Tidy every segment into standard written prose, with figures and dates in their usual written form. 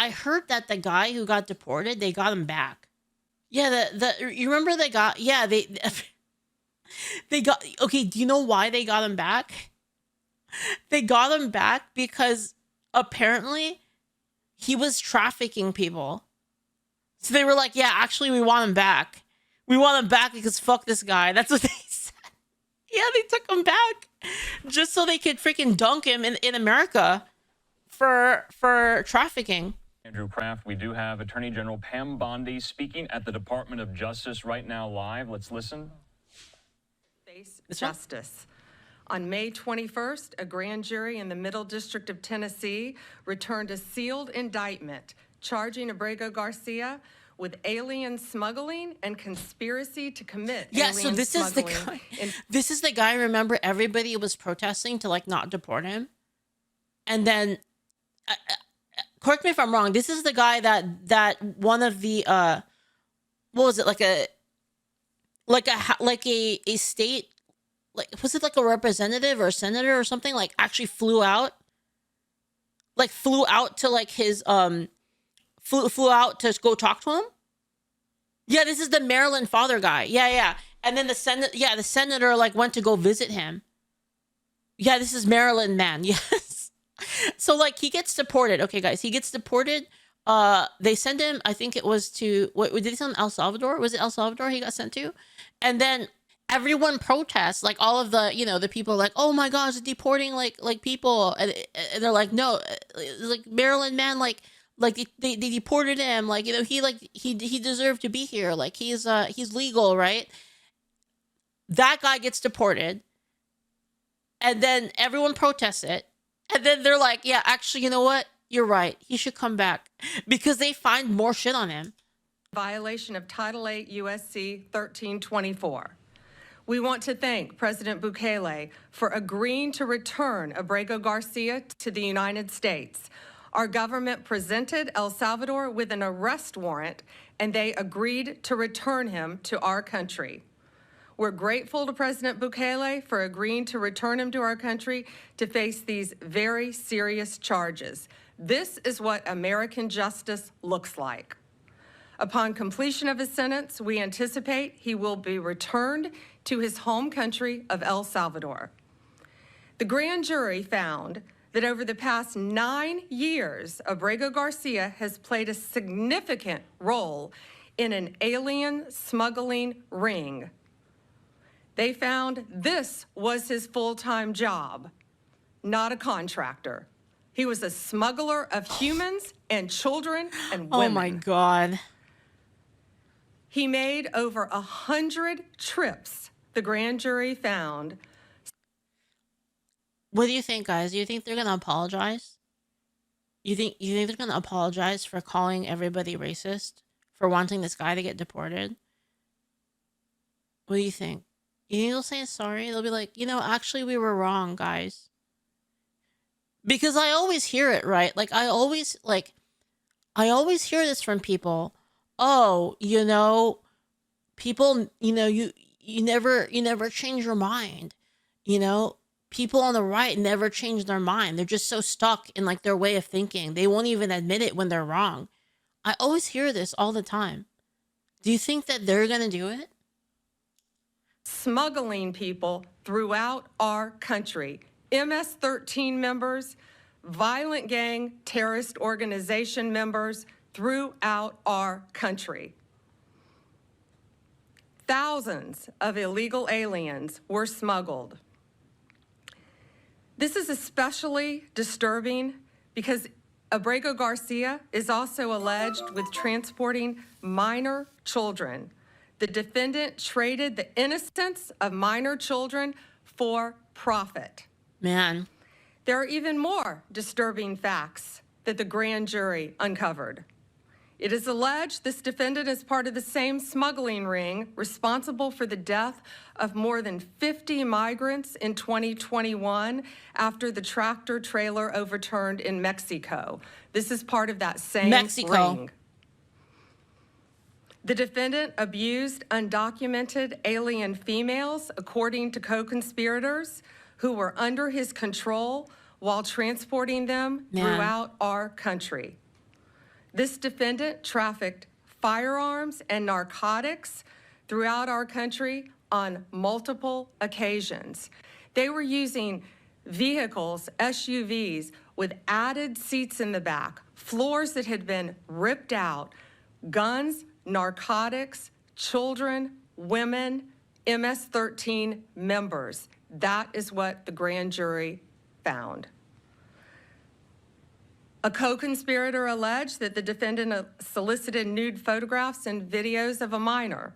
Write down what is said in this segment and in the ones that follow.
I heard that the guy who got deported, they got him back. Yeah, you remember they got, yeah, they got, okay, do you know why they got him back? They got him back because apparently he was trafficking people. So they were like, yeah, actually, we want him back. We want him back because fuck this guy. That's what they said. Yeah, they took him back just so they could freaking dunk him in America for trafficking. Andrew Kraft, we do have Attorney General Pam Bondi speaking at the Department of Justice right now live. Let's listen. Face justice. On May 21st, a grand jury in the Middle District of Tennessee returned a sealed indictment charging Abrego Garcia with alien smuggling and conspiracy to commit alien so this smuggling. is the guy. This is the guy. Remember, everybody was protesting to like not deport him, and then correct me if I'm wrong. This is the guy that one of the what was it, like a state, like, was it like a representative or a senator or something, like actually flew out to like his flew out to go talk to him. Yeah, this is the Maryland father guy. Yeah. And then the senator like went to go visit him. Yeah, this is Maryland man. Yes. So like he gets deported. Okay, guys, he gets deported. They send him, I think it was to, what did he send him? El Salvador? Was it El Salvador he got sent to? And then everyone protests, like all of the, the people are like, oh my gosh, deporting like people. And they're like, no, like Maryland man, like they deported him, like, he deserved to be here, like he's legal, right? That guy gets deported, and then everyone protests it, and then they're like, yeah, actually, you know what, you're right, he should come back, because they find more shit on him. Violation of Title 8 USC 1324. We want to thank President Bukele for agreeing to return Abrego Garcia to the United States. Our government presented El Salvador with an arrest warrant, and they agreed to return him to our country. We're grateful to President Bukele for agreeing to return him to our country to face these very serious charges. This is what American justice looks like. Upon completion of his sentence, we anticipate he will be returned to his home country of El Salvador. The grand jury found that over the past 9 years, Abrego Garcia has played a significant role in an alien smuggling ring. They found this was his full-time job, not a contractor. He was a smuggler of humans and children and women. Oh my God. He made over 100 trips, the grand jury found. What do you think, guys? Do you think they're gonna apologize? You think they're gonna apologize for calling everybody racist, for wanting this guy to get deported? What do you think? You think they'll say sorry? They'll be like, actually, we were wrong, guys. Because I always hear it, right? Like I always hear this from people. Oh, people, you never change your mind, People on the right never change their mind. They're just so stuck in like their way of thinking. They won't even admit it when they're wrong. I always hear this all the time. Do you think that they're going to do it? Smuggling people throughout our country. MS-13 members, violent gang, terrorist organization members throughout our country. Thousands of illegal aliens were smuggled. This is especially disturbing because Abrego Garcia is also alleged with transporting minor children. The defendant traded the innocence of minor children for profit. Man. There are even more disturbing facts that the grand jury uncovered. It is alleged this defendant is part of the same smuggling ring responsible for the death of more than 50 migrants in 2021 after the tractor trailer overturned in Mexico. This is part of that same ring. The defendant abused undocumented alien females, according to co-conspirators who were under his control while transporting them throughout our country. This defendant trafficked firearms and narcotics throughout our country on multiple occasions. They were using vehicles, SUVs, with added seats in the back, floors that had been ripped out, guns, narcotics, children, women, MS-13 members. That is what the grand jury found. A co-conspirator alleged that the defendant solicited nude photographs and videos of a minor.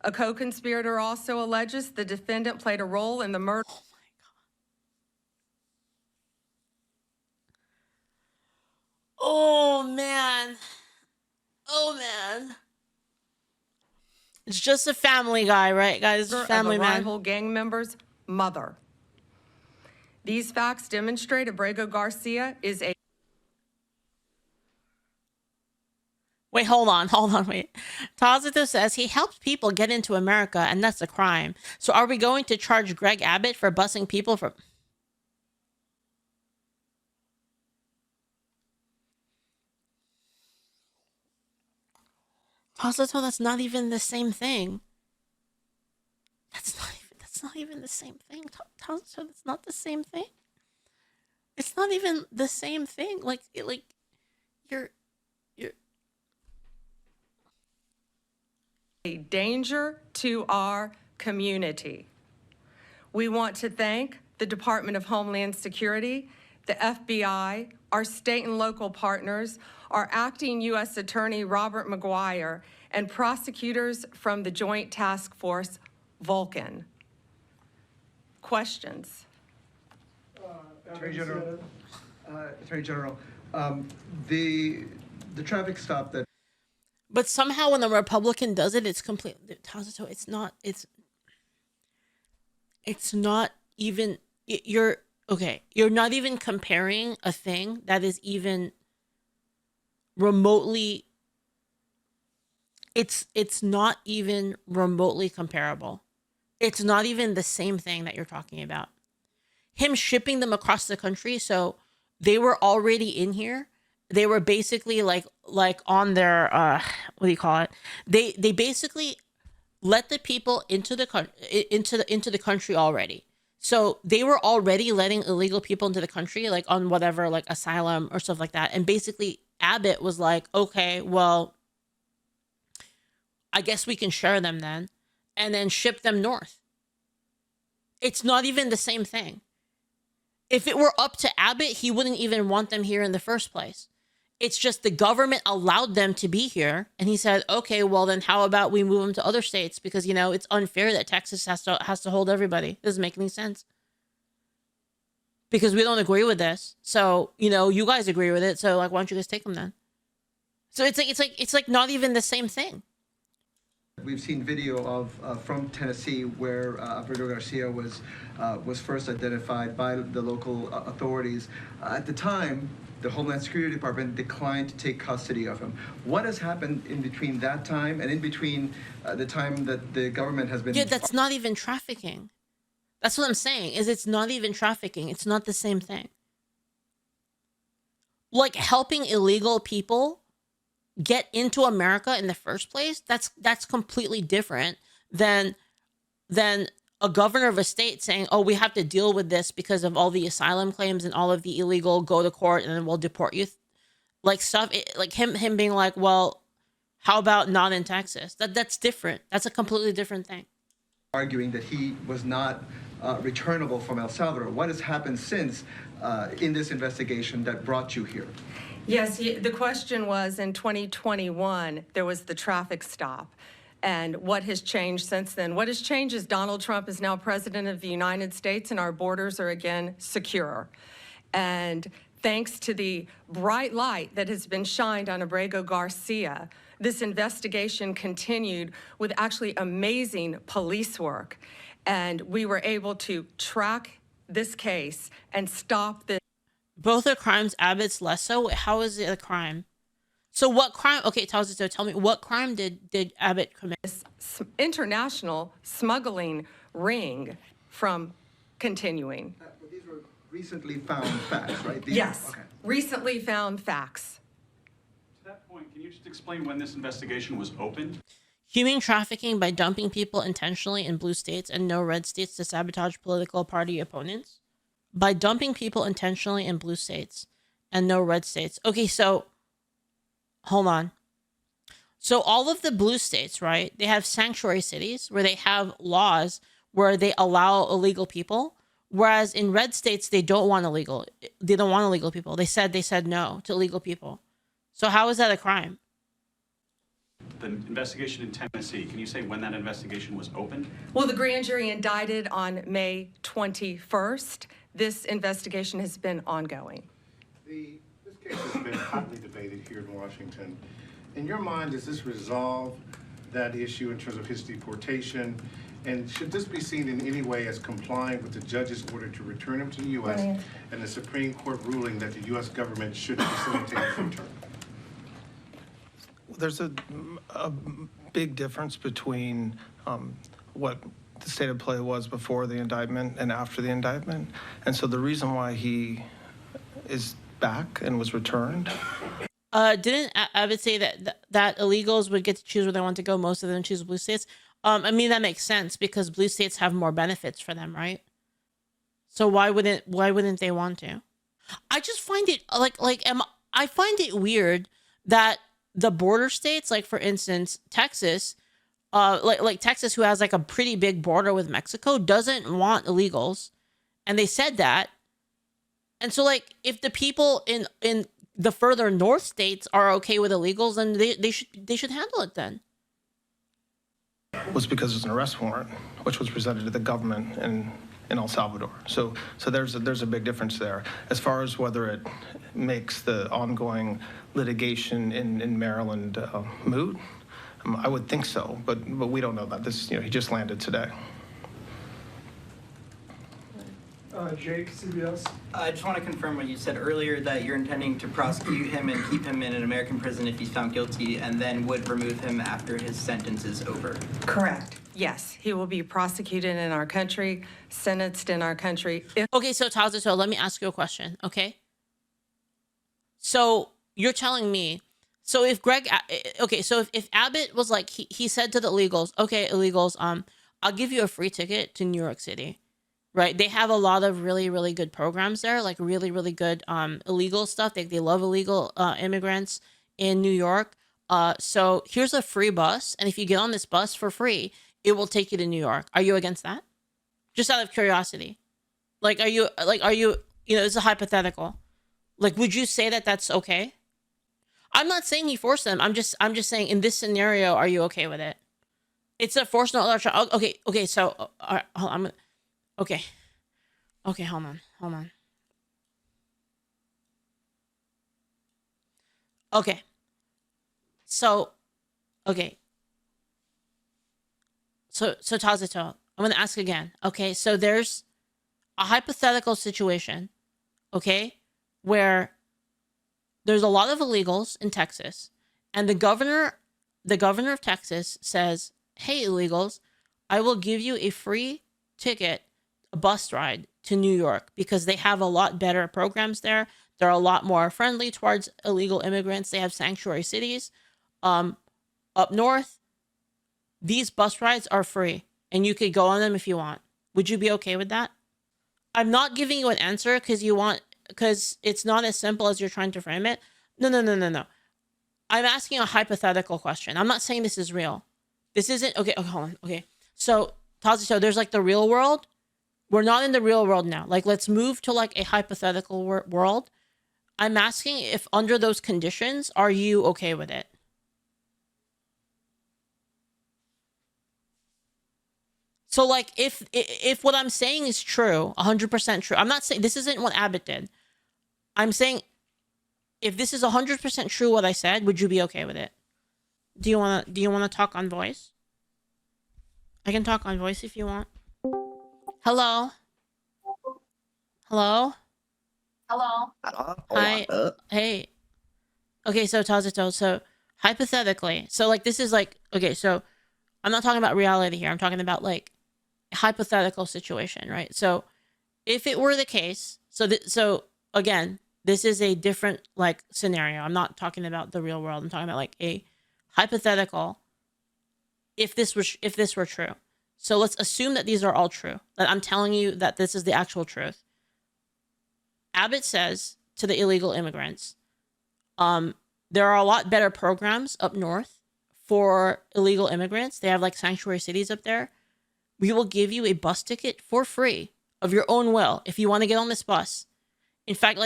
A co-conspirator also alleges the defendant played a role in the murder. Oh man. Oh man. It's just a family guy, right, guys? Family of a man. rival gang member's mother. These facts demonstrate Abrego Garcia is a Wait, hold on, wait. Tazito says he helps people get into America, and that's a crime. So are we going to charge Greg Abbott for busing people from... Tazito, that's not even the same thing. That's not even the same thing. Tazito, that's not the same thing. It's not even the same thing. Like you're a danger to our community. We want to thank the Department of Homeland Security, the FBI, our state and local partners, our acting U.S. Attorney Robert McGuire, and prosecutors from the Joint Task Force Vulcan. Questions? Attorney General, the traffic stop that. But somehow when the Republican does it, it's completely... Tazito, it's not even... You're not even comparing a thing that is even remotely... It's not even remotely comparable. It's not even the same thing that you're talking about. Him shipping them across the country, so they were already in here. They were basically like on their what do you call it? They basically let the people into the country already. So they were already letting illegal people into the country, like on whatever, like asylum or stuff like that. And basically Abbott was like, okay, well, I guess we can share them then, and then ship them north. It's not even the same thing. If it were up to Abbott, he wouldn't even want them here in the first place. It's just the government allowed them to be here. And he said, okay, well then how about we move them to other states? Because, it's unfair that Texas has to hold everybody. It doesn't make any sense. Because we don't agree with this. So, you guys agree with it. So why don't you guys take them then? So it's like not even the same thing. We've seen video of from Tennessee where Abrego Garcia was first identified by the local authorities. At the time, the Homeland Security Department declined to take custody of him. What has happened in between that time and in between the time that the government has been... Yeah, that's not even trafficking. That's what I'm saying, is it's not even trafficking. It's not the same thing. Like helping illegal people get into America in the first place, that's completely different than a governor of a state saying, oh, we have to deal with this because of all the asylum claims and all of the illegal go to court and then we'll deport you. Like stuff, like him being like, well, how about not in Texas? That's different. That's a completely different thing. Arguing that he was not returnable from El Salvador. What has happened since in this investigation that brought you here? Yes, the question was in 2021, there was the traffic stop. And what has changed since then? What has changed is Donald Trump is now president of the United States and our borders are again secure. And thanks to the bright light that has been shined on Abrego Garcia, this investigation continued with actually amazing police work. And we were able to track this case and stop this. Both are crimes. Abbott's less so. How is it a crime? So what crime? Okay, tell me, what crime did Abbott commit? This international smuggling ring from continuing. These were recently found facts, right? Yes, okay. Recently found facts. To that point, can you just explain when this investigation was opened? Human trafficking by dumping people intentionally in blue states and no red states to sabotage political party opponents. By dumping people intentionally in blue states and no red states. Okay, so hold on. So all of the blue states, right? They have sanctuary cities where they have laws where they allow illegal people, whereas in red states they don't want illegal. They don't want illegal people. They said no to illegal people. So how is that a crime? The investigation in Tennessee, can you say when that investigation was opened? Well, the grand jury indicted on May 21st. This investigation has been ongoing. This case has been hotly debated here in Washington. In your mind, does this resolve that issue in terms of his deportation? And should this be seen in any way as complying with the judge's order to return him to the U.S. and the Supreme Court ruling that the U.S. government should facilitate his return? There's a big difference between what the state of play was before the indictment and after the indictment. And so the reason why he is back and was returned. Didn't Abbott say that illegals would get to choose where they want to go? Most of them choose blue states. I mean, that makes sense because blue states have more benefits for them, right? So why wouldn't they want to? I just find it I find it weird that the border states, like for instance, Texas, like Texas, who has like a pretty big border with Mexico, doesn't want illegals, and they said that. And so, like, if the people in the further north states are okay with illegals, then they should handle it then. Was because it's an arrest warrant, which was presented to the government in El Salvador. So there's a big difference there. As far as whether it makes the ongoing litigation in Maryland moot, I would think so, but we don't know that. This, he just landed today. Jake, CBS. I just want to confirm what you said earlier, that you're intending to prosecute him and keep him in an American prison if he's found guilty, and then would remove him after his sentence is over. Correct. Yes, he will be prosecuted in our country, sentenced in our country. Okay, so Tazo, let me ask you a question, okay? So you're telling me, so if if Abbott was like, he said to the illegals, okay, illegals, I'll give you a free ticket to New York City. Right, they have a lot of really, really good programs there, like really, really good illegal stuff. They love illegal immigrants in New York. So here's a free bus, and if you get on this bus for free, it will take you to New York. Are you against that? Just out of curiosity, are you it's a hypothetical. Like, would you say that that's okay? I'm not saying he forced them. I'm just saying in this scenario, are you okay with it? It's a forced no trial. Okay. So hold on. Okay, hold on. Okay. So Tazito, I'm going to ask again. Okay, so there's a hypothetical situation, okay, where there's a lot of illegals in Texas, and the governor of Texas says, "Hey, illegals, I will give you a free ticket, a bus ride to New York, because they have a lot better programs there. They're a lot more friendly towards illegal immigrants. They have sanctuary cities. Up north, these bus rides are free, and you could go on them if you want." Would you be okay with that? I'm not giving you an answer because it's not as simple as you're trying to frame it. No. I'm asking a hypothetical question. I'm not saying this is real. This isn't okay. Hold on. Okay. So Tazito, there's like the real world. We're not in the real world now. Like, let's move to like a hypothetical world. I'm asking if under those conditions, are you okay with it? So like, if what I'm saying is true, 100% true, I'm not saying this isn't what Abbott did. I'm saying if this is 100% true what I said, would you be okay with it? Do you want to talk on voice? I can talk on voice if you want. Hello? Hi. Hey. Okay, so Tazito, so hypothetically, so like this is like, okay, so I'm not talking about reality here. I'm talking about like a hypothetical situation, right? So if it were the case, so again, This is a different like scenario. I'm not talking about the real world. I'm talking about like a hypothetical. If this were true, so let's assume that these are all true. That I'm telling you that this is the actual truth. Abbott says to the illegal immigrants, there are a lot better programs up north for illegal immigrants. They have like sanctuary cities up there. We will give you a bus ticket for free of your own will if you want to get on this bus. In fact,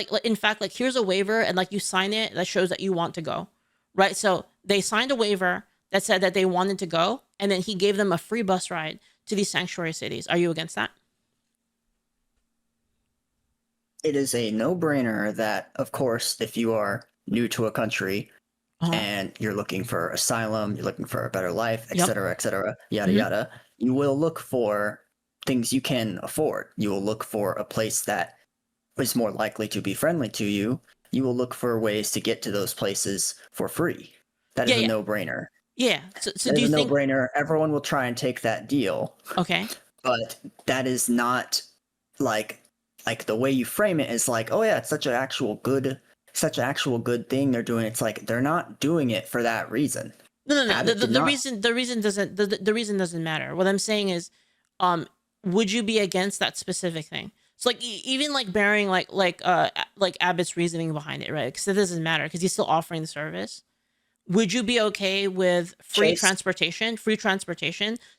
here's a waiver, and like you sign it that shows that you want to go, right? So they signed a waiver that said that they wanted to go, and then he gave them a free bus ride to these sanctuary cities. Are you against that? It is a no-brainer that, of course, if you are new to a country and you're looking for asylum, you're looking for a better life, et cetera, yada, yada, you will look for things you can afford. You will look for a place that is more likely to be friendly to you. You will look for ways to get to those places for free. That is a no-brainer. Yeah. So do you think no-brainer? Everyone will try and take that deal. Okay. But that is not like the way you frame it is like, oh yeah, it's such an actual good thing they're doing. It's like they're not doing it for that reason. No. The reason doesn't matter. What I'm saying is, would you be against that specific thing? So like even like bearing like Abbott's reasoning behind it, right? Because it doesn't matter because he's still offering the service. Would you be okay with free transportation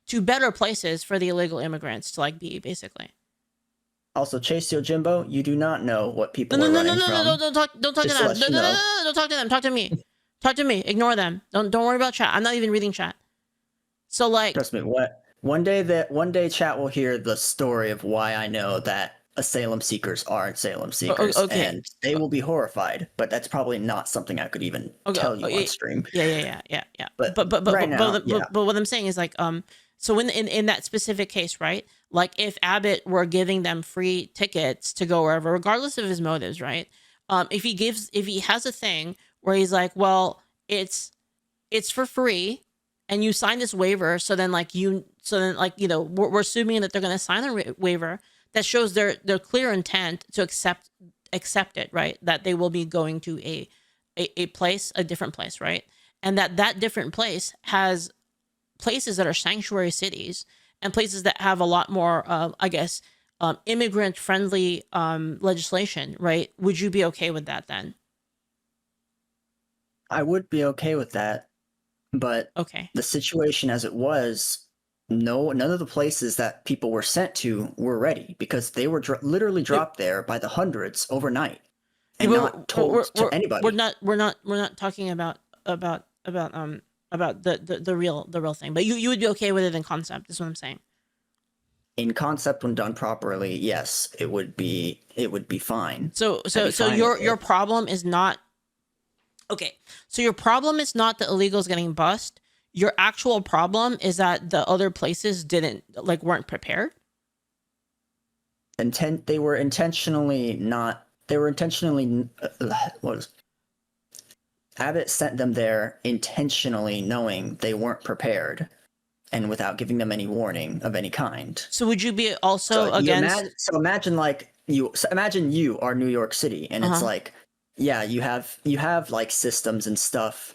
to better places for the illegal immigrants to like be, basically? Also, Chase Yojimbo, you do not know what people No, are no, running no, from. no, don't talk to them. No, don't talk to them. Talk to me. Talk to me. Ignore them. Don't worry about chat. I'm not even reading chat. So like, trust me. One day chat will hear the story of why I know that asylum seekers are asylum seekers, and they will be horrified. But that's probably not something I could even tell you on stream. Yeah. But what I'm saying is like, so in that specific case, right? Like if Abbott were giving them free tickets to go wherever, regardless of his motives, right? If he has a thing where he's like, well, it's for free, and you sign this waiver, so then we're assuming that they're going to sign a waiver that shows their clear intent to accept it, right? That they will be going to a place, a different place, right? And that different place has places that are sanctuary cities and places that have a lot more, immigrant-friendly legislation, right? Would you be okay with that then? I would be okay with that, but the situation as it was, none of the places that people were sent to were ready because they were literally dropped there by the hundreds overnight and not told to anybody. We're not talking about the real thing, but you would be okay with it in concept. Is what I'm saying. In concept, when done properly, yes, it would be fine. So your problem is not okay. So your problem is not the illegals getting bussed. Your actual problem is that the other places weren't prepared. They were intentionally not. They were intentionally. Abbott sent them there intentionally, knowing they weren't prepared, and without giving them any warning of any kind. So would you be also against? Imagine you are New York City, and it's like, yeah, you have like systems and stuff,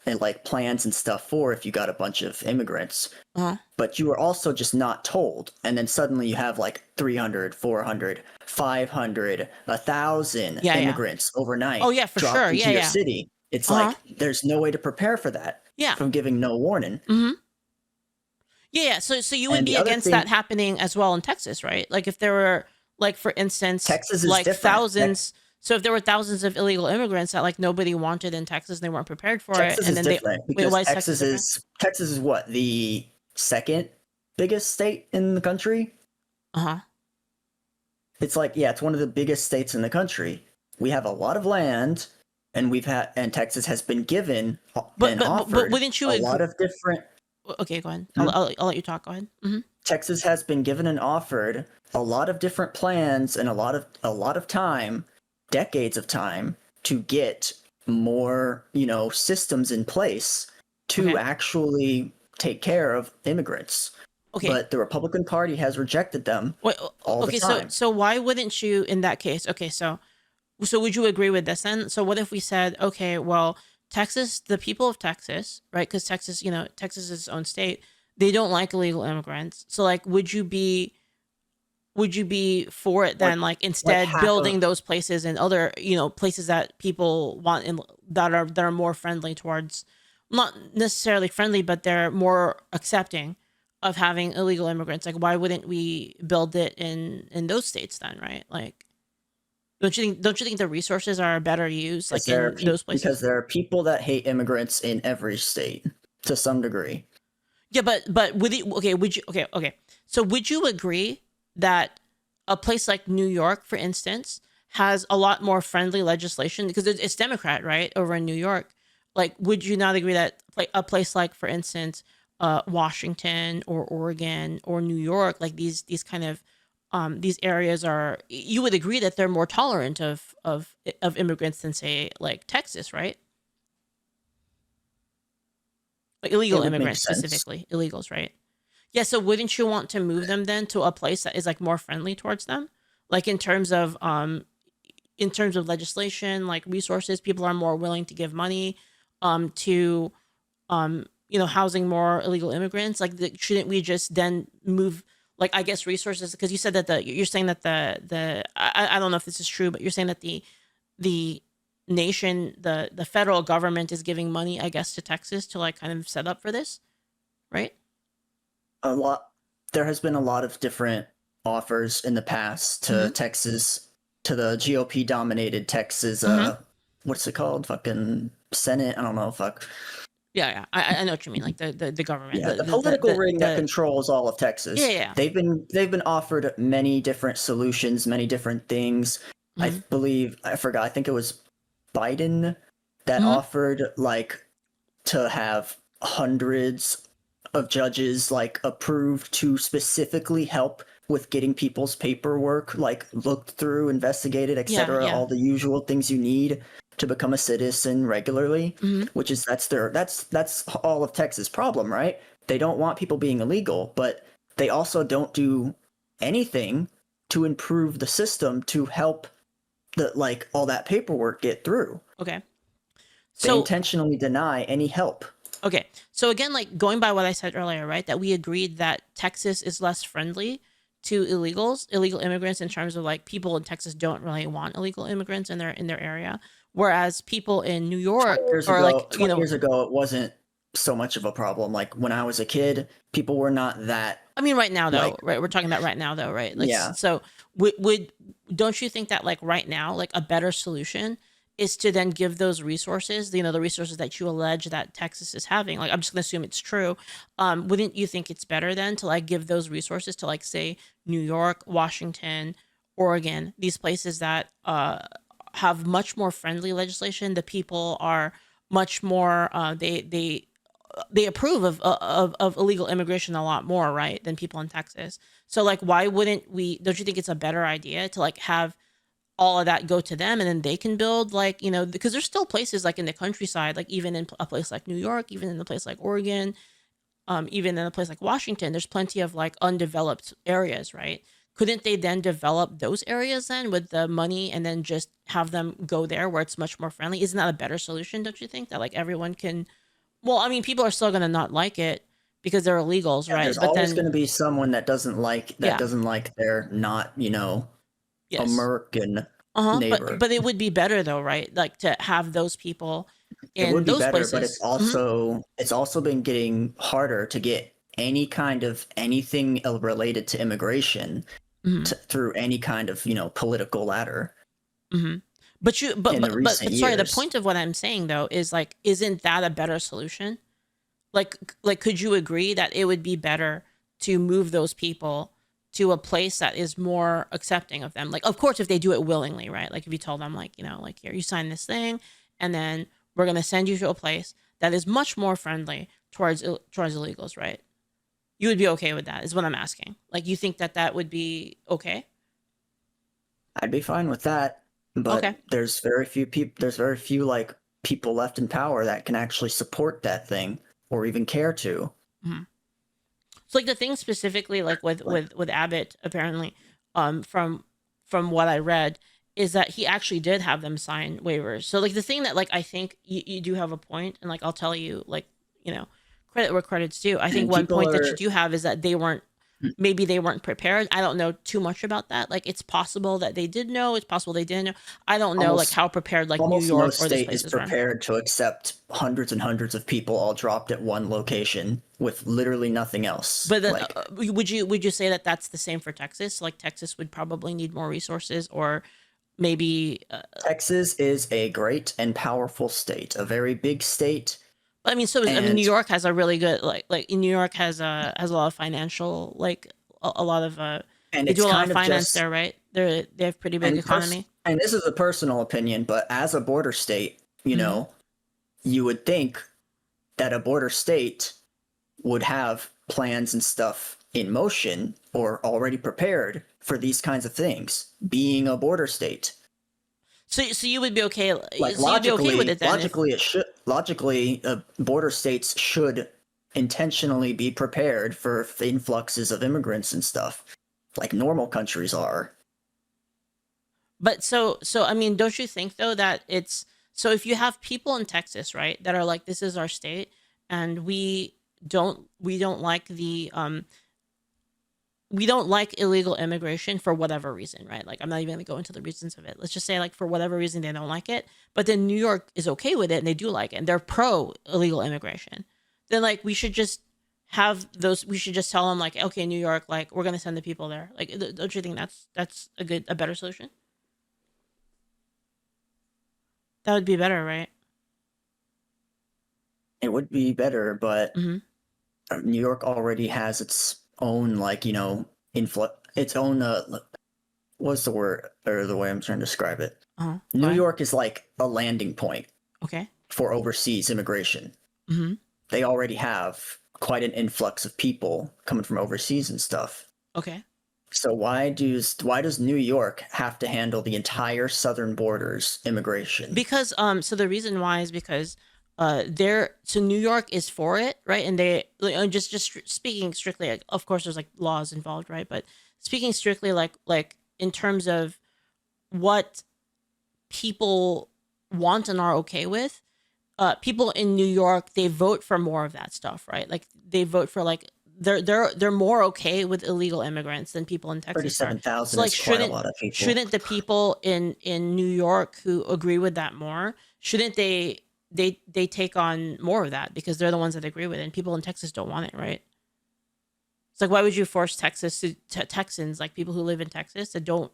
and like plans and stuff for if you got a bunch of immigrants, but you were also just not told, and then suddenly you have like 300, 400, 500, 1,000 immigrants overnight. Oh yeah, for sure. Into your city. It's like there's no way to prepare for that. From giving no warning. Mm-hmm. Yeah. So you would be against that happening as well in Texas, right? Like if there were, like for instance, Texas is like different. thousands. So if there were thousands of illegal immigrants that like nobody wanted in Texas, and they weren't prepared for Texas it, and is then different because Texas is what, the second biggest state in the country? It's like, yeah, it's one of the biggest states in the country. We have a lot of land, and Texas has been given and offered wouldn't you a lot of different. Okay, go ahead. I'll let you talk. Go ahead. Mm-hmm. Texas has been given and offered a lot of different plans and a lot of time, decades of time, to get more, systems in place to actually take care of immigrants. Okay. But the Republican Party has rejected them all the time. So why wouldn't you in that case? Okay, so So would you agree with this then? So what if we said, okay, well, Texas, the people of Texas, right? Because Texas, Texas is its own state. They don't like illegal immigrants. So like, would you be for it then, like instead half building of those places and other, places that people want and that are more friendly towards, not necessarily friendly, but they're more accepting of having illegal immigrants? Like, why wouldn't we build it in those states then, right? Like, don't you think the resources are better used like in those places? because there are people that hate immigrants in every state to some degree. Yeah, but would you okay. So would you agree that a place like New York, for instance, has a lot more friendly legislation because it's Democrat, right, over in New York? Like, would you not agree that like a place like, for instance, Washington or Oregon or New York, like these kind of these areas are, you would agree that they're more tolerant of immigrants than say like Texas, right? Like illegal immigrants specifically, illegals, right? Yeah, so wouldn't you want to move them then to a place that is like more friendly towards them? Like in terms of legislation, like resources, people are more willing to give money to housing more illegal immigrants. Like shouldn't we just then move, like, I guess resources, because you said that you're saying that I don't know if this is true, but you're saying that the nation, the federal government is giving money, I guess, to Texas to like kind of set up for this, right? There has been a lot of different offers in the past to Texas, to the GOP dominated Texas, what's it called? Fucking Senate. I don't know. Fuck. Yeah. I know what you mean. Like the government, the political ring that controls all of Texas. Yeah. They've been offered many different solutions, many different things. I think it was Biden that offered like to have hundreds of judges like approved to specifically help with getting people's paperwork like looked through, investigated, etc. All the usual things you need to become a citizen regularly, which is that's all of Texas' problem, right? They don't want people being illegal, but they also don't do anything to improve the system to help all that paperwork get through. Okay. They intentionally deny any help. Okay. So again, like going by what I said earlier, right? That we agreed that Texas is less friendly to illegal immigrants in terms of like people in Texas don't really want illegal immigrants in their area. Whereas people in New York 20 years ago, it wasn't so much of a problem. Like when I was a kid, people were not that. I mean, right now though, right? We're talking about right now though, right? Like, yeah. So don't you think that like right now, like a better solution is to then give those resources, the resources that you allege that Texas is having? Like, I'm just gonna assume it's true. Wouldn't you think it's better then to like give those resources to like say New York, Washington, Oregon, these places that have much more friendly legislation? The people are much more they approve of illegal immigration a lot more, right, than people in Texas. So like, why wouldn't we? Don't you think it's a better idea to like have all of that go to them and then they can build like, because there's still places like in the countryside, like even in a place like New York, even in a place like Oregon, even in a place like Washington, there's plenty of like undeveloped areas, right? Couldn't they then develop those areas then with the money and then just have them go there where it's much more friendly? Isn't that a better solution? Don't you think that like everyone can? Well, I mean, people are still going to not like it because they're illegals, right? There's always going to be someone that doesn't like they're not, American neighbor. But it would be better though, right? Like to have those people in it would be those better, places. But it's also been getting harder to get any kind of anything related to immigration through any kind of political ladder. But sorry, the point of what I'm saying though is like, isn't that a better solution? Like could you agree that it would be better to move those people to a place that is more accepting of them? Like, of course, if they do it willingly, right? Like if you tell them like, like here, you sign this thing and then we're going to send you to a place that is much more friendly towards illegals, right? You would be okay with that is what I'm asking. Like, you think that would be okay? I'd be fine with that. But there's very few like people left in power that can actually support that thing or even care to. So like the thing specifically like with Abbott, apparently, from what I read, is that he actually did have them sign waivers. So like the thing that like I think you do have a point, and like I'll tell you, like, you know, credit where credit's due. I think And one people point that are- you do have is that maybe they weren't prepared. I don't know too much about that. Like it's possible that they did know, it's possible they didn't know. I don't know like how prepared like New Almost York no or this state place is is run. prepared to accept hundreds and hundreds of people all dropped at one location with literally nothing else. But then, like, would you say that that's the same for Texas? Like Texas would probably need more resources, or maybe Texas is a great and powerful state, a very big state. I mean, so I mean, And- New York has a really good like New York has a lot of financial like a lot of And they it's do a lot kind of of finance just- there, right? They have pretty big economy. And this is a personal opinion, but as a border state, you know, you would think that a border state would have plans and stuff in motion or already prepared for these kinds of things, being a border state. So you would be okay. Like so you'd be okay with it then? logically, border states should intentionally be prepared for influxes of immigrants and stuff, like normal countries are. But so I mean, don't you think though that it's so if you have people in Texas, right, that are like, this is our state, and we don't like the we don't like illegal immigration for whatever reason, right? Like I'm not even gonna go into the reasons of it. Let's just say like for whatever reason they don't like it, but then New York is okay with it and they do like it and they're pro illegal immigration. Then like we should just have those. We should just tell them like, okay, New York, like we're gonna send the people there. Like, don't you think that's a better solution? That would be better, right? It would be better, but Mhm. New York already has its own, like, you know, its own, what's the word, or the way I'm trying to describe it? Uh-huh. New Fine. York is like a landing point Okay. for overseas immigration. Mm-hmm. They already have quite an influx of people coming from overseas and stuff. Okay. So why does New York have to handle the entire southern border's immigration? Because so the reason why is because so New York is for it, right? And they like, just speaking strictly, like, of course there's like laws involved, right? But speaking strictly like in terms of what people want and are okay with, people in New York, they vote for more of that stuff, right? Like they vote for like they're more okay with illegal immigrants than people in Texas are. 37,000 So like is quite a lot of people. shouldn't the people in New York who agree with that more, shouldn't they take on more of that because they're the ones that agree with it, and people in Texas don't want it, right? It's like, why would you force Texans, like people who live in Texas that don't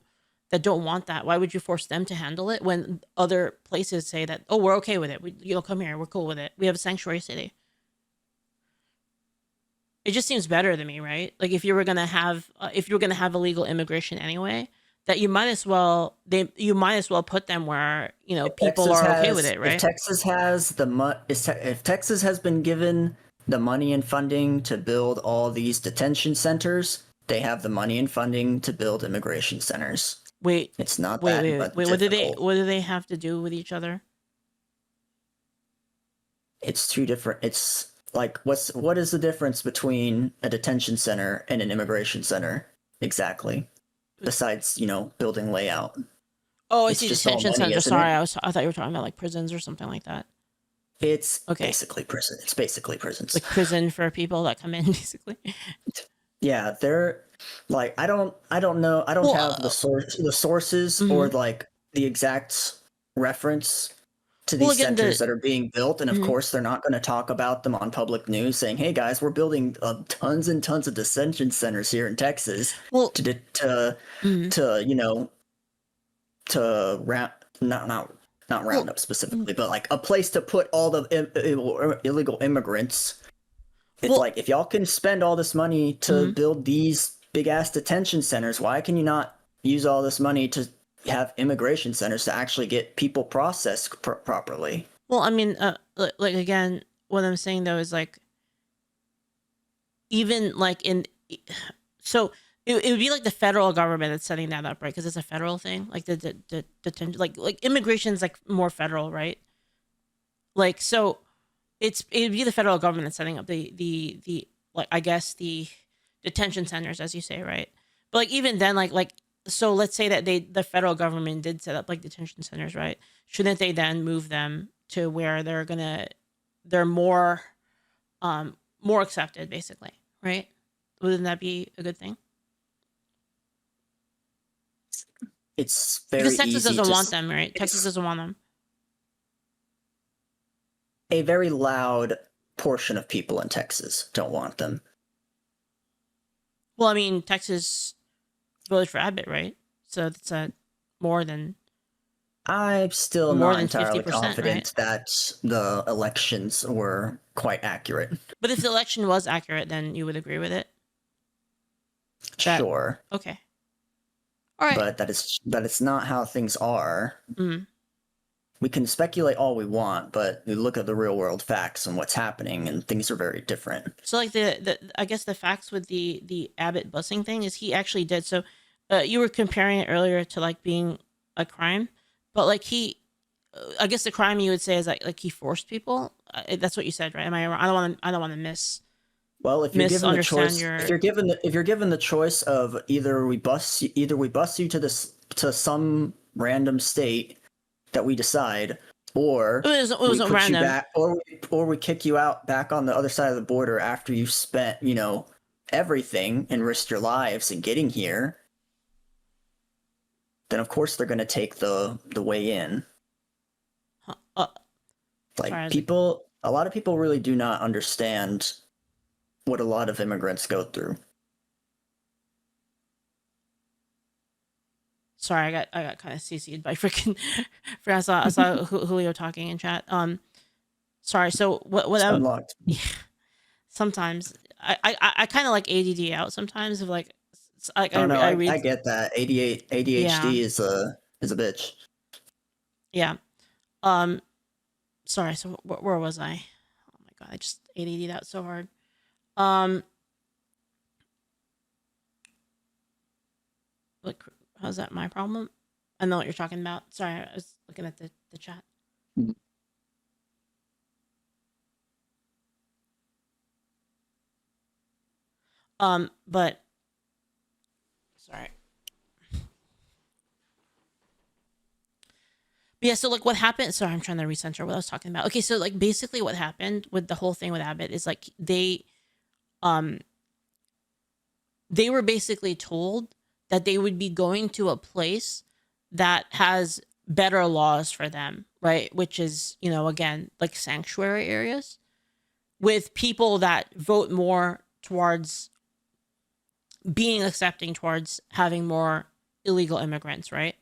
want that? Why would you force them to handle it when other places say that, oh, we're okay with it, come here, we're cool with it, we have a sanctuary city? It just seems better to me, right? Like if you were gonna have illegal immigration anyway, that you might as well put them where, you know, people are okay with it, right? If Texas has been given the money and funding to build all these detention centers, they have the money and funding to build immigration centers. Wait, it's not wait, that. wait, but wait. What difficult. do they have to do with each other? It's two different. It's like what is the difference between a detention center and an immigration center exactly? Besides, you know, building layout. Oh, I It's see, just all detention money, center. isn't Sorry, it? I thought you were talking about like prisons or something like that. It's Okay. basically prison. It's basically prisons. Like prison for people that come in, basically. Yeah, they're like I don't know. I don't have the sources or like the exact reference to these centers that are being built, and of course they're not going to talk about them on public news saying, "Hey guys, we're building tons and tons of detention centers here in Texas." Well, to you know, to not round up specifically, but like a place to put all the illegal immigrants. It's like, if y'all can spend all this money to build these big ass detention centers, why can you not use all this money to have immigration centers to actually get people processed properly? Well, I mean, like again, what I'm saying though is like, even like so it would be like the federal government that's setting that up, right? Because it's a federal thing, like the detention, like immigration's like more federal, right? Like so. It'd be the federal government that's setting up the like, I guess, the detention centers, as you say, right? But like even then, like so let's say that the federal government did set up like detention centers, right? Shouldn't they then move them to where they're more more accepted, basically, right? Wouldn't that be a good thing? It's very Because Texas easy doesn't to want them, right? Texas it's doesn't want them. a very loud portion of people in Texas don't want them. Well, I mean, Texas voted for Abbott, right? So that's more than I'm still more not than entirely 50%, confident right? that the elections were quite accurate. But if the election was accurate, then you would agree with it? That- Sure, Okay. All right. but that is not how things are. Mhm. We can speculate all we want, but we look at the real world facts and what's happening, and things are very different. So like the I guess the facts with the Abbott busing thing is he actually did. So you were comparing it earlier to like being a crime, but like I guess the crime you would say is like he forced people. That's what you said, right? Am I wrong? I don't want to miss. Well, if you're given the misunderstand choice, your- if you're given the choice of either we bus you to some random state that we decide, or It we wasn't put random. you back, or we kick you out back on the other side of the border after you've spent everything and risked your lives in getting here, then of course they're going to take the way in. Sorry, A lot of people really do not understand what a lot of immigrants go through. Sorry, I got kind of CC'd by freaking. I saw Julio talking in chat. Sorry. So what It's I unlocked. sometimes I kind of like ADD out sometimes of like Oh no, I I read. get that. ADHD is a bitch. Yeah. Sorry. So where was I? Oh my god, I just ADD'd out so hard. Like, how's that my problem? I know what you're talking about. Sorry, I was looking at the chat. Mhm. But sorry. But yeah, so like what happened, sorry, I'm trying to recenter what I was talking about. Okay, so like basically what happened with the whole thing with Abbott is like they were basically told that they would be going to a place that has better laws for them, right? Which is, again, like sanctuary areas with people that vote more towards being accepting towards having more illegal immigrants, right?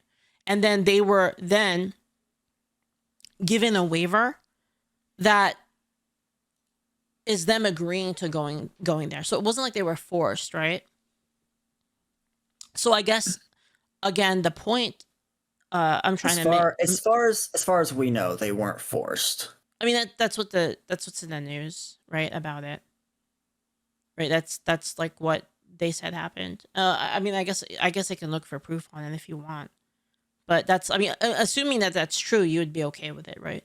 And then they were then given a waiver that is them agreeing to going there. So it wasn't like they were forced, right? So I guess again the point I'm trying to make, as far as we know, they weren't forced. I mean that's what's in the news, right, about it. Right? That's like what they said happened. I mean I guess I can look for proof on it if you want. But that's, I mean, assuming that that's true, you would be okay with it, right?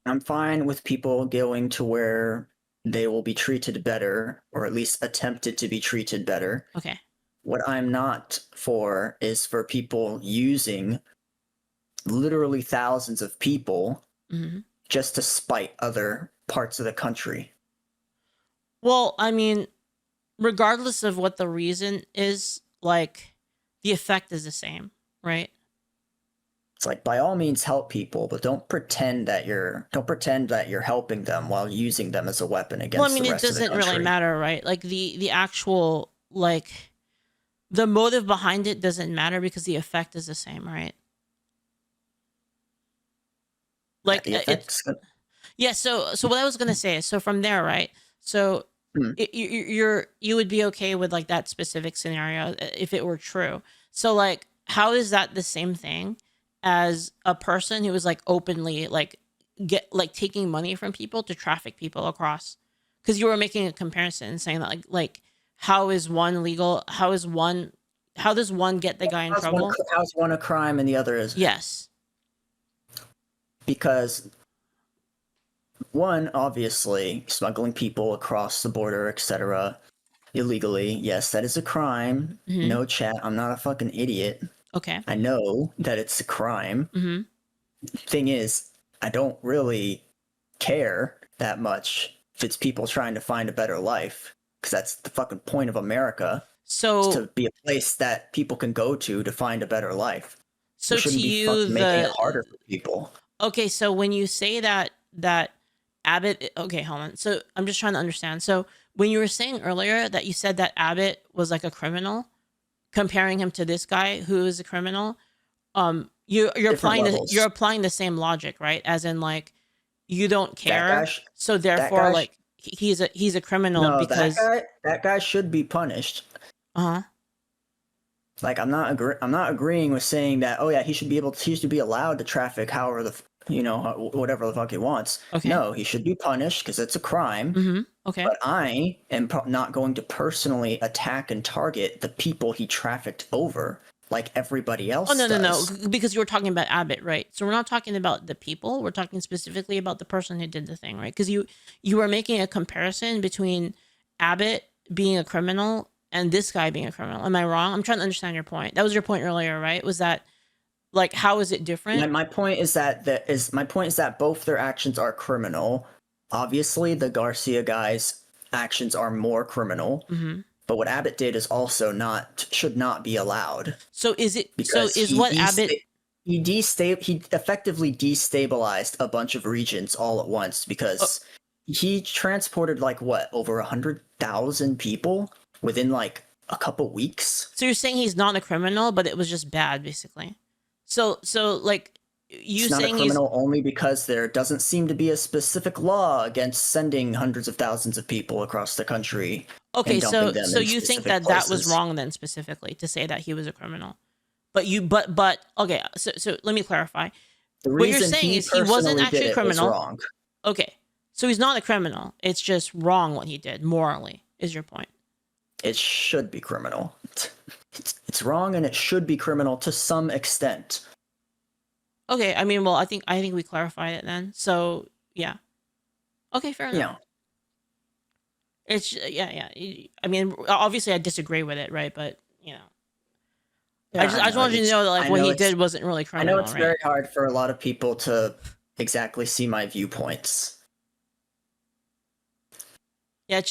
I'm fine with people going to where they will be treated better, or at least attempted to be treated better. Okay. What I'm not for is for people using literally thousands of people just to spite other parts of the country. Well, I mean, regardless of what the reason is, like, the effect is the same, right? It's like, by all means help people, but don't pretend that you're helping them while using them as a weapon against Well, I mean, the it rest of the doesn't country. really matter, right? Like the actual, like, the motive behind it doesn't matter because the effect is the same, right? Like yeah. So what I was gonna say is, so from there, right? So you would be okay with like that specific scenario if it were true. So like, how is that the same thing as a person who is like openly like taking money from people to traffic people across? Because you were making a comparison saying that like how is one legal? How does one get the guy in trouble? How's one a crime and the other is? Yes. Because one, obviously, smuggling people across the border, etc., illegally. Yes, that is a crime. No chat. I'm not a fucking idiot. Okay. I know that it's a crime. Thing is, I don't really care that much if it's people trying to find a better life, because that's the fucking point of America. So to be a place that people can go to find a better life. So we shouldn't to be you, fucking making it harder for people. Okay, so when you say that Abbott, okay, hold on. So I'm just trying to understand. So when you were saying earlier that you said that Abbott was like a criminal, comparing him to this guy who is a criminal, you're applying the same logic, right? As in, like, you don't care, so therefore, like, he's a criminal because that guy should be punished. Like, I'm not agreeing with saying that, oh yeah, he should be allowed to traffic however whatever the fuck he wants. Okay. No, he should be punished because it's a crime. Okay. But I am not going to personally attack and target the people he trafficked over like everybody else does. No, because you were talking about Abbott, right? So we're not talking about the people. We're talking specifically about the person who did the thing, right? Because you were making a comparison between Abbott being a criminal and this guy being a criminal. Am I wrong? I'm trying to understand your point. That was your point earlier, right? Was that, like, how is it different? My point is that both their actions are criminal. Obviously, the Garcia guy's actions are more criminal. But what Abbott did is also should not be allowed. So is it? Because so is what Abbott? He effectively destabilized a bunch of regions all at once because he transported over 100,000 people within like a couple weeks. So you're saying he's not a criminal, but it was just bad, basically. So like he's not a criminal only because there doesn't seem to be a specific law against sending hundreds of thousands of people across the country. Okay, so you think that was wrong then, specifically to say that he was a criminal, but okay. So let me clarify. What you're saying is he wasn't actually a criminal. Wrong. Okay, so he's not a criminal. It's just wrong what he did morally. Is your point? It should be criminal. It's wrong, and it should be criminal to some extent. Okay, I mean, well, I think we clarified it then. So yeah. Okay, fair enough. Yeah. It's yeah. I mean, obviously, I disagree with it, right? But Yeah, I just wanted you to know that what he did wasn't really criminal. I know it's very hard for a lot of people to exactly see my viewpoints. Yeah, it's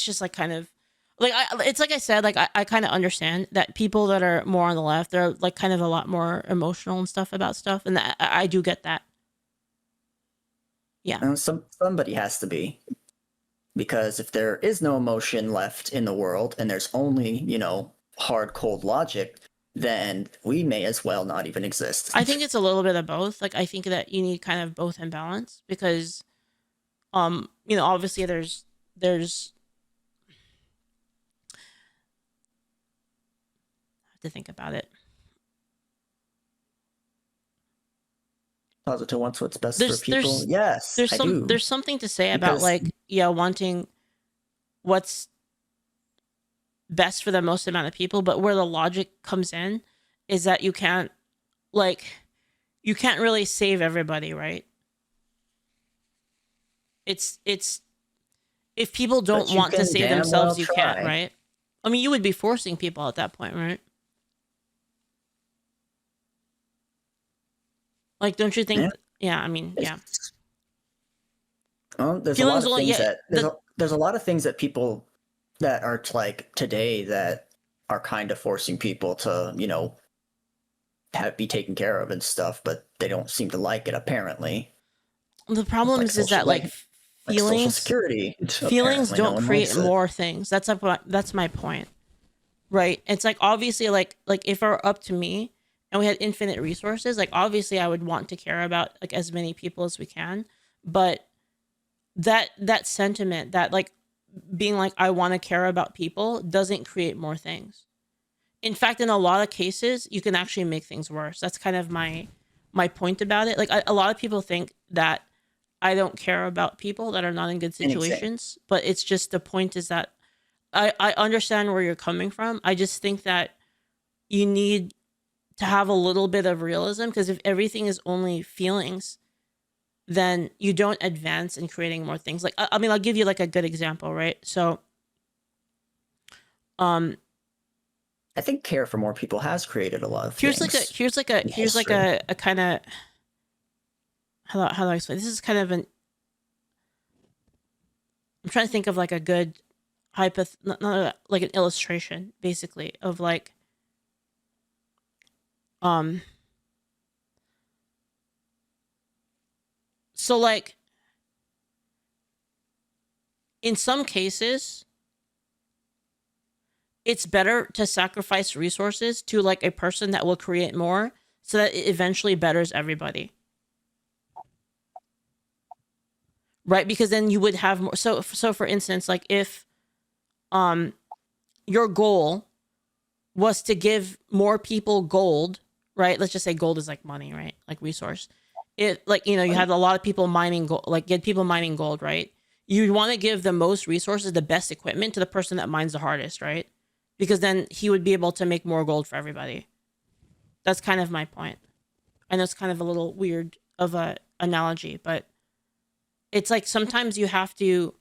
just like kind of like it's like I said, like I kind of understand that people that are more on the left, they're like kind of a lot more emotional and stuff about stuff, and I do get that. Yeah, and somebody has to be. Because if there is no emotion left in the world and there's only, hard, cold logic, then we may as well not even exist. I think it's a little bit of both. Like, I think that you need kind of both in balance because, obviously there's I have to think about it. Positive wants what's best for people. Yes, there's something to say about wanting what's best for the most amount of people, but where the logic comes in is that you can't really save everybody, right? It's if people don't want to save themselves, you can't, right? I mean, you would be forcing people at that point, right? Like, don't you think? Yeah, I mean, yeah. Well, there's a lot of things there's a lot of things that people that are like today that are kind of forcing people to, be taken care of and stuff, but they don't seem to like it apparently. The problem is that feelings, Social Security, feelings don't create more things. That's my point, right? It's like obviously like if it were up to me. And we had infinite resources, like obviously I would want to care about like as many people as we can, but that sentiment, that like being like I want to care about people doesn't create more things. In fact, in a lot of cases, you can actually make things worse. That's kind of my point about it. Like a lot of people think that I don't care about people that are not in good situations, but it's just the point is that I understand where you're coming from. I just think that you need to have a little bit of realism, because if everything is only feelings, then you don't advance in creating more things. Like, I mean, I'll give you like a good example, right? So I think care for more people has created a lot of here's things. like a kind of, how do I explain? This is kind of I'm trying to think of like a good not like an illustration, basically, of like, so like, in some cases, it's better to sacrifice resources to like a person that will create more so that it eventually betters everybody. Right? Because then you would have more. So for instance, like if your goal was to give more people gold, right? Let's just say gold is like money, right? Like resource. It like, you know, you had a lot of people mining gold, like get people mining gold, right? You'd want to give the most resources, the best equipment to the person that mines the hardest, right? Because then he would be able to make more gold for everybody. That's kind of my point. I know it's kind of a little weird of a analogy, but it's like sometimes you have to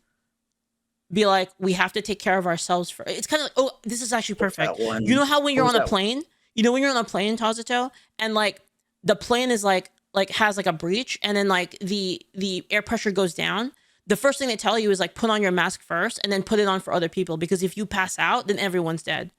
be like, we have to take care of ourselves for. It's kind of like, oh, this is actually perfect. You know how when you're on a plane, when you're on a plane, Tazuto, and like the plane is like has like a breach, and then like the air pressure goes down. The first thing they tell you is like put on your mask first and then put it on for other people, because if you pass out, then everyone's dead.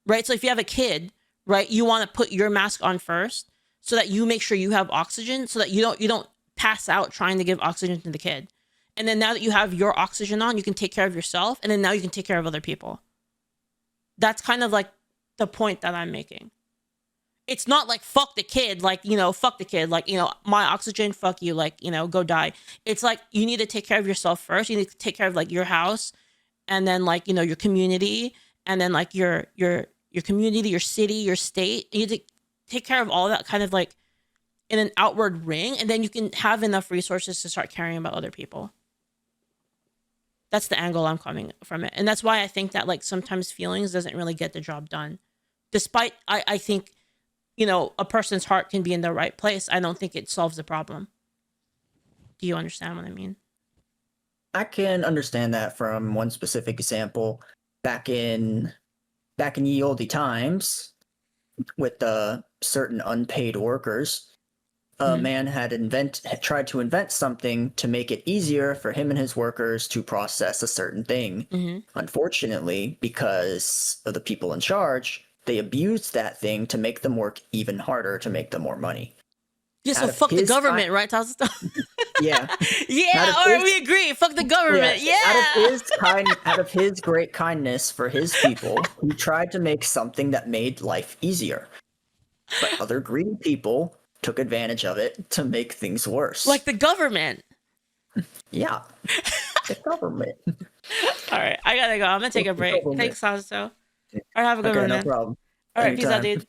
Right? So if you have a kid, right, you want to put your mask on first so that you make sure you have oxygen, so that you don't pass out trying to give oxygen to the kid. And then now that you have your oxygen on, you can take care of yourself, and then now you can take care of other people. That's kind of like the point that I'm making. It's not like fuck the kid, like, you know, fuck the kid, like, you know, my oxygen, fuck you, like, you know, go die. It's like you need to take care of yourself first. You need to take care of like your house, and then like, you know, your community, and then like your community, your city, your state. You need to take care of all that kind of like in an outward ring, and then you can have enough resources to start caring about other people. That's the angle I'm coming from it. And that's why I think that like sometimes feelings doesn't really get the job done. Despite I think, you know, a person's heart can be in the right place, I don't think it solves the problem. Do you understand what I mean? I can understand that from one specific example. Back in ye olde times, with certain unpaid workers, a man had tried to invent something to make it easier for him and his workers to process a certain thing. Unfortunately, because of the people in charge, they abused that thing to make them work even harder to make them more money. Yeah, so fuck the government, right? Yeah. Yeah, all right, we agree. Fuck the government. Yeah. Out of his great kindness for his people, he tried to make something that made life easier. But other greedy people took advantage of it to make things worse. Like the government. Yeah. The government. All right, I gotta go. I'm gonna take a break. Thanks, Sazo. All right, have a good one, no man. problem. All right, Anytime. peace out, dude.